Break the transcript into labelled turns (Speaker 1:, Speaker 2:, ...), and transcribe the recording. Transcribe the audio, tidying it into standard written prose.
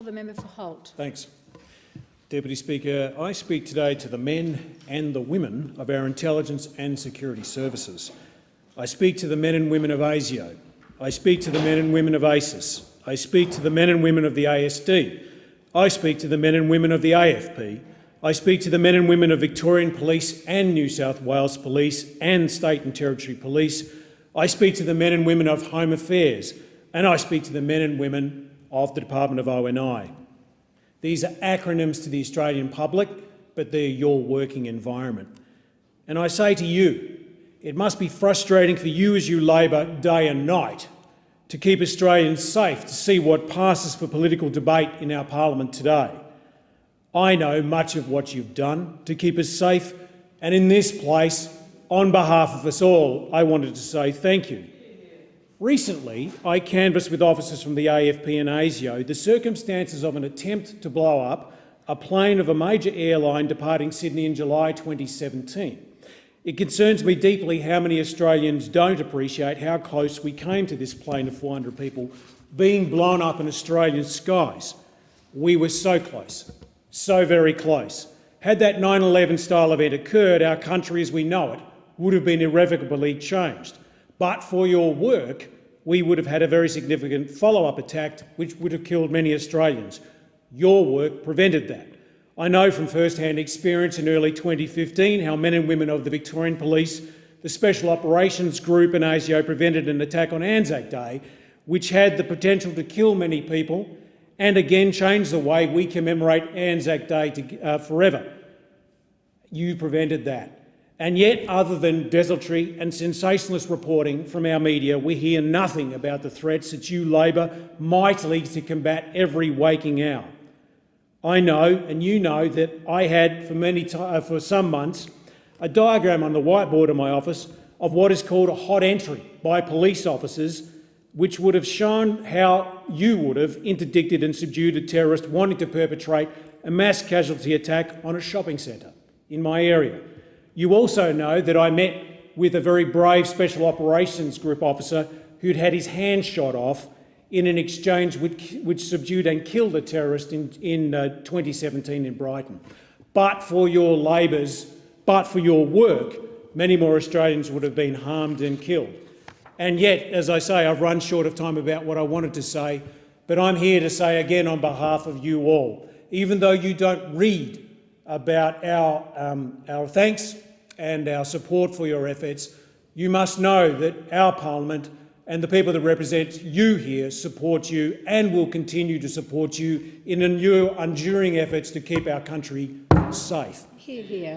Speaker 1: The member for Holt.
Speaker 2: Thanks. Deputy Speaker, I speak today to the men and the women of our intelligence and security services. I speak to the men and women of ASIO. I speak to the men and women of ASIS. I speak to the men and women of the ASD. I speak to the men and women of the AFP. I speak to the men and women of Victorian Police and New South Wales Police and State and Territory Police. I speak to the men and women of Home Affairs, and I speak to the men and women of the Department of ONI. These are acronyms to the Australian public, but they're your working environment. And I say to you, it must be frustrating for you as you labour day and night to keep Australians safe, to see what passes for political debate in our parliament today. I know much of what you've done to keep us safe, and in this place, on behalf of us all, I wanted to say thank you. Recently, I canvassed with officers from the AFP and ASIO the circumstances of an attempt to blow up a plane of a major airline departing Sydney in July 2017. It concerns me deeply how many Australians don't appreciate how close we came to this plane of 400 people being blown up in Australian skies. We were so close, so very close. Had that 9/11 style event occurred, our country as we know it would have been irrevocably changed. But for your work, we would have had a very significant follow-up attack which would have killed many Australians. Your work prevented that. I know from first-hand experience in early 2015 how men and women of the Victorian Police, the Special Operations Group and ASIO prevented an attack on Anzac Day, which had the potential to kill many people and again change the way we commemorate Anzac Day forever. You prevented that. And yet, other than desultory and sensationalist reporting from our media, we hear nothing about the threats that you labour mightily to combat every waking hour. I know, and you know, that I had for some months a diagram on the whiteboard in my office of what is called a hot entry by police officers, which would have shown how you would have interdicted and subdued a terrorist wanting to perpetrate a mass casualty attack on a shopping centre in my area. You also know that I met with a very brave Special Operations Group officer who'd had his hand shot off in an exchange which subdued and killed a terrorist in 2017 in Brighton. But for your labours, but for your work, many more Australians would have been harmed and killed. And yet, as I say, I've run short of time about what I wanted to say, but I'm here to say again on behalf of you all, even though you don't read about our thanks and our support for your efforts, you must know that our parliament and the people that represent you here support you and will continue to support you in your enduring efforts to keep our country safe.
Speaker 1: Hear, hear.